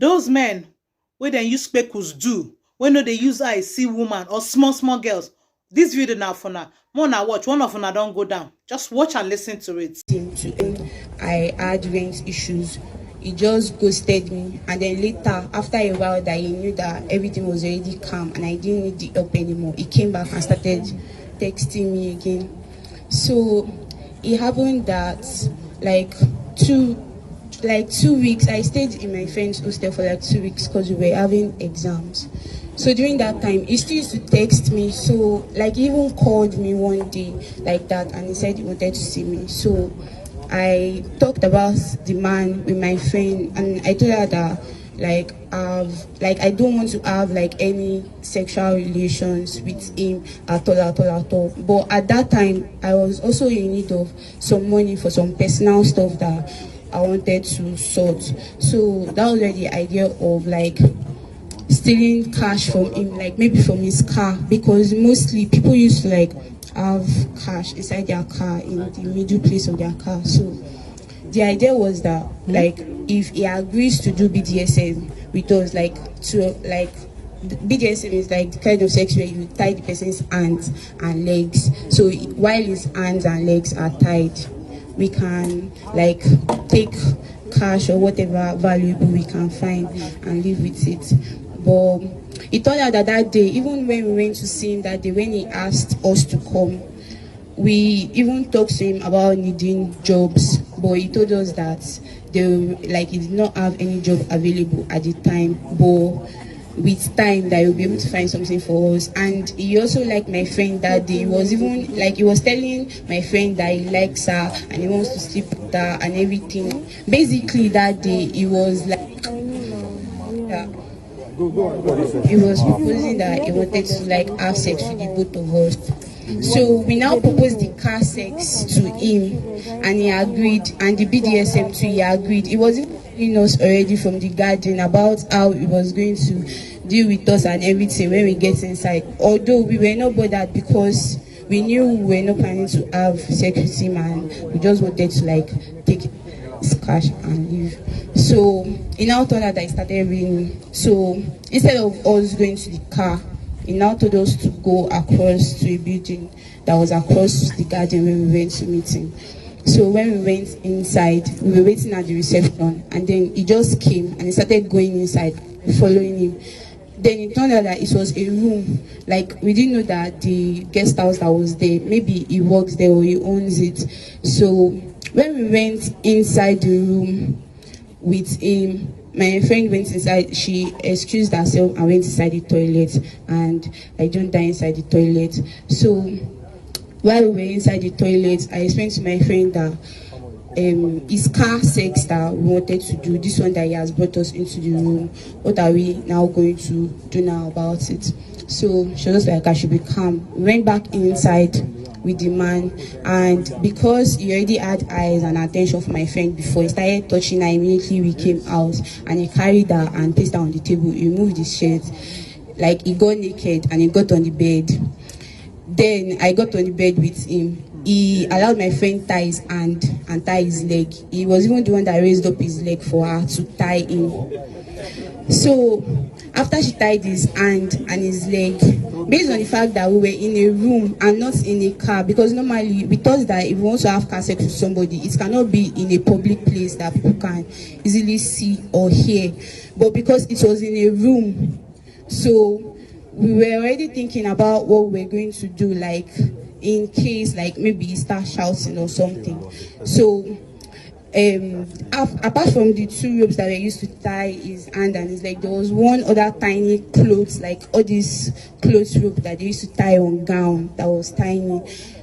Those men wey dem use speckles do, wey no dey use eye see woman or small small girls. This video na for una. More na watch. One of una don go down. Just watch and listen to it. I had rent issues. He just ghosted me, and then later, after a while, that he knew that everything was already calm and I didn't need the help anymore, he came back and started texting me again. So it happened that like 2 weeks, I stayed in my friend's hostel for like 2 weeks because we were having exams. So during that time, he still used to text me. So like he even called me one day like that, and he said he wanted to see me. So I talked about the man with my friend, and I told her that I don't want to have like any sexual relations with him at all. But at that time, I was also in need of some money for some personal stuff that I wanted to sort. So that was where the idea of like stealing cash from him, like maybe from his car, because mostly people used to like have cash inside their car in the middle place of their car. So the idea was that like if he agrees to do BDSM with us, BDSM is like the kind of sex where you tie the person's hands and legs. So while his hands and legs are tied, we can like take cash or whatever valuable we can find and live with it. But he told her that day, even when we went to see him that day, when he asked us to come, we even talked to him about needing jobs, but he told us that he did not have any job available at the time, but with time that he'll be able to find something for us. And he also liked my friend that day. He was even like, he was telling my friend that he likes her and he wants to sleep with her and everything. Basically that day he was like, he was proposing that he wanted to like have sex with the both of us. So we now proposed the car sex to him, and he agreed, and the BDSM too, he agreed. He was telling us already from the garden about how he was going to deal with us and everything when we get inside. Although we were not bothered because we knew we were not planning to have sex with him, and we just wanted to like take his cash and leave. So he now told her that he started raining. So instead of us going to the car, he now told us to go across to a building that was across the garden when we went to meet him. So when we went inside, we were waiting at the reception, and then he just came and he started going inside, following him. Then it turned out that it was a room. Like, we didn't know that the guest house that was there, maybe he works there or he owns it. So when we went inside the room with him, my friend went inside. She excused herself and went inside the toilet, and I joined her inside the toilet. So while we were inside the toilet, I explained to my friend that his car sex that we wanted to do, this one that he has brought us into the room, what are we now going to do now about it? So she was like, I should be calm. We went back inside with the man, and because he already had eyes and attention for my friend before, he started touching her. Immediately we came out, and he carried her and placed her on the table. He removed his shirt, like he got naked and he got on the bed. Then I got on the bed with him. He allowed my friend tie his hand and tie his leg. He was even the one that raised up his leg for her to tie him. So after she tied his hand and his leg, based on the fact that we were in a room and not in a car, because normally we thought that if we want to have car sex with somebody, it cannot be in a public place that people can easily see or hear. But because it was in a room, so we were already thinking about what we were going to do, like in case like maybe he start shouting or something. So apart from the two ropes that I used to tie his hand and his leg, there was one other tiny clothes, like all these clothes rope that they used to tie on gown that was tiny.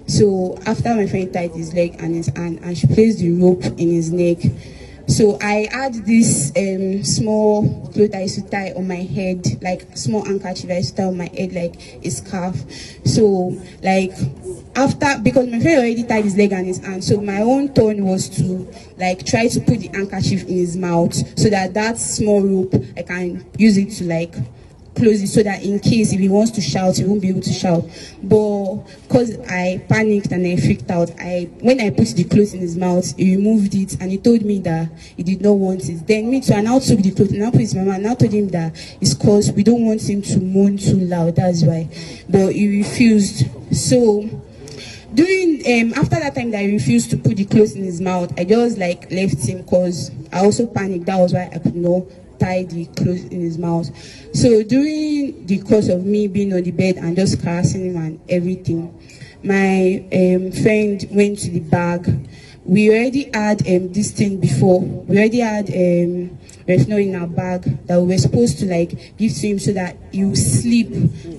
So after my friend tied his leg and his hand, and she placed the rope in his neck, so I had this small cloth I used to tie on my head, like small handkerchief I used to tie on my head like a scarf. So like after, because my friend already tied his leg and his hand, so my own turn was to like try to put the handkerchief in his mouth so that that small rope, I can use it to like close it, so that in case if he wants to shout, he won't be able to shout. But But because I panicked and I freaked out, when I put the clothes in his mouth, he removed it and he told me that he did not want it. Then me too, I now took the clothes and I put it in my mouth and I told him that it's because we don't want him to moan too loud, that's why. But he refused. So during after that time that I refused to put the clothes in his mouth, I just like left him because I also panicked. That was why I could not tie the clothes in his mouth. So during the course of me being on the bed and just caressing him and everything, my friend went to the bag. We already had this thing before. We already had Refno in our bag that we were supposed to like give to him so that he will sleep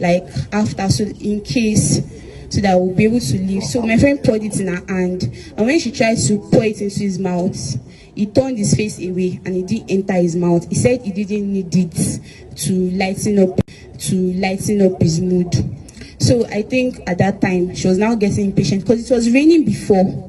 like after, so in case, so that we'll be able to leave. So my friend poured it in her hand, and when she tried to pour it into his mouth, he turned his face away and it didn't enter his mouth. He said he didn't need it to lighten up his mood. So I think at that time she was now getting impatient because it was raining before.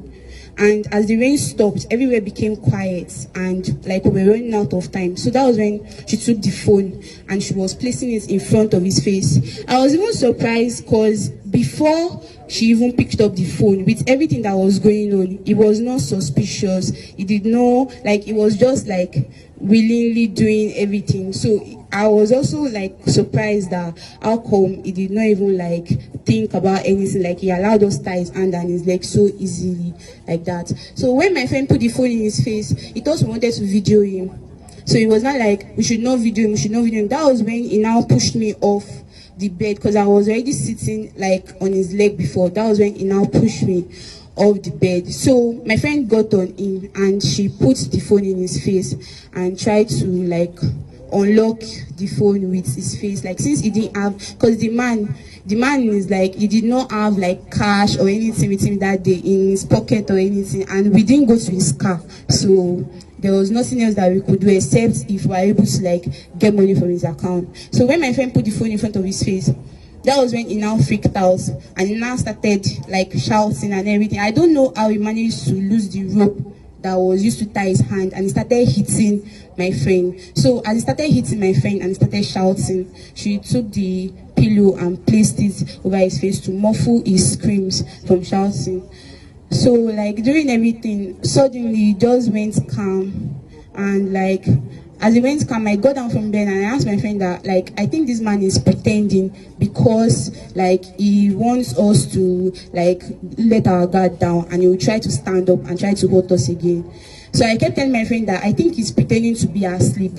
And as the rain stopped, everywhere became quiet and like we were running out of time. So that was when she took the phone and she was placing it in front of his face. I was even surprised because before she even picked up the phone, with everything that was going on, he was not suspicious. He did not, like, he was just like willingly doing everything. So I was also like surprised that how come he did not even like think about anything, like he allowed us tie his hand and his leg so easily like that. So when my friend put the phone in his face, he thought we wanted to video him. So it was not like we should not video him, we should not video him. That was when he now pushed me off the bed because I was already sitting like on his leg before. That was when he now pushed me off the bed. So my friend got on him and she put the phone in his face and tried to like unlock the phone with his face, like since he didn't have, because the man is like, he did not have like cash or anything with him that day in his pocket or anything, and we didn't go to his car, so there was nothing else that we could do except if we were able to like get money from his account. So when my friend put the phone in front of his face, that was when he now freaked out and he now started like shouting and everything. I don't know how he managed to lose the rope that was used to tie his hand, and he started hitting my friend. So as he started hitting my friend and he started shouting, she took the pillow and placed it over his face to muffle his screams from shouting. So like during everything, suddenly it just went calm, and like as it went calm, I got down from bed and I asked my friend that like I think this man is pretending because like he wants us to like let our guard down and he will try to stand up and try to hurt us again. So I kept telling my friend that I think he's pretending to be asleep,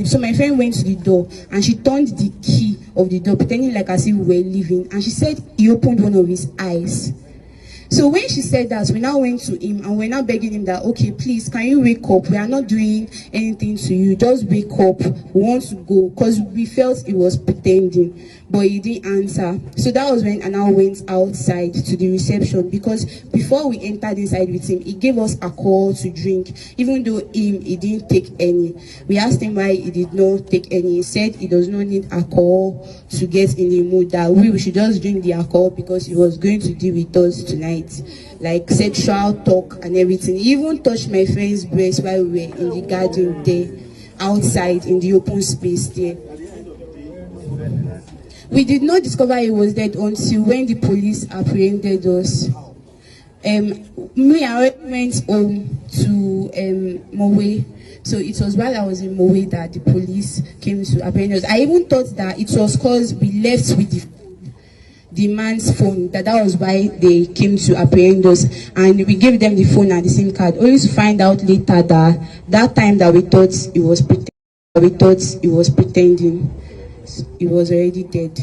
So my friend went to the door and she turned the key of the door, pretending like as if we were leaving, and she said he opened one of his eyes. So when she said that, we now went to him and we're now begging him that, okay, please, can you wake up? We are not doing anything to you. Just wake up. We want to go. Because we felt he was pretending, but he didn't answer. So that was when I now went outside to the reception, because before we entered inside with him, he gave us alcohol to drink, even though he didn't take any. We asked him why he did not take any. He said he does not need alcohol to get in the mood, that we should just drink the alcohol because he was going to deal with us tonight, like sexual talk and everything. He even touched my friend's breast while we were in the garden there, outside in the open space there. We did not discover he was dead until when the police apprehended us. Me, I went home to Mowe. So it was while I was in Mowe that the police came to apprehend us. I even thought that it was because we left with the man's phone, that was why they came to apprehend us, and we gave them the phone and the SIM card, only to find out later that time that we thought he was pretending, he was already dead.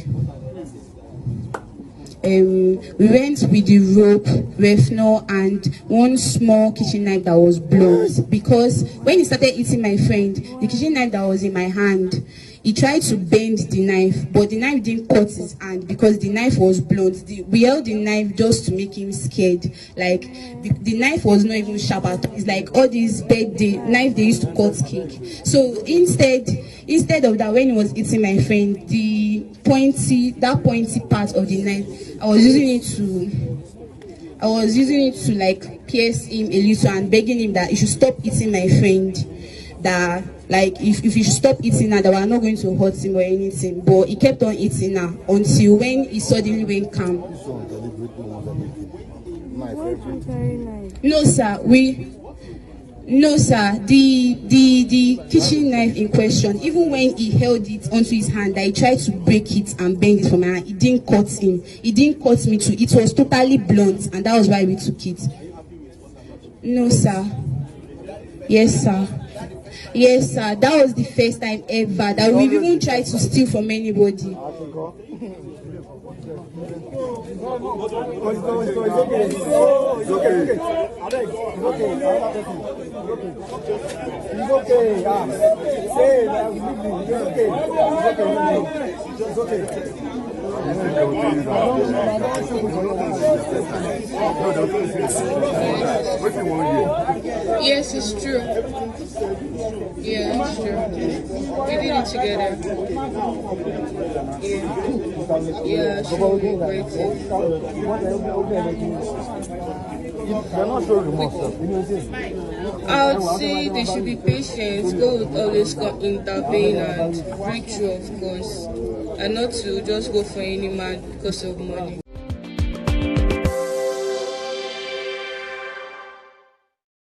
We went with the rope, Refno, and one small kitchen knife that was blunt, because when he started eating my friend, the kitchen knife that was in my hand, he tried to bend the knife, but the knife didn't cut his hand because the knife was blunt. We held the knife just to make him scared. Like the knife was not even sharp at all. It's like all these birthday knife they used to cut cake. So instead of that, when he was eating my friend, the pointy part of the knife, I was using it to like pierce him a little and begging him that he should stop eating my friend, that like if he should stop eating her, that we are not going to hurt him or anything. But he kept on eating her until when he suddenly went calm. No, sir. The kitchen knife in question, even when he held it onto his hand, I tried to break it and bend it from my hand. It didn't cut him. It didn't cut me too. It was totally blunt, and that was why we took it. No, sir. Yes, sir. Yes, sir. That was the first time ever that we've even tried to steal from anybody. Yes, it's true. Yeah, it's true. We did it together. Yeah, she will be great. I would say they should be patient. God would always intervene and break through, of course, and not to just go for any man because of money.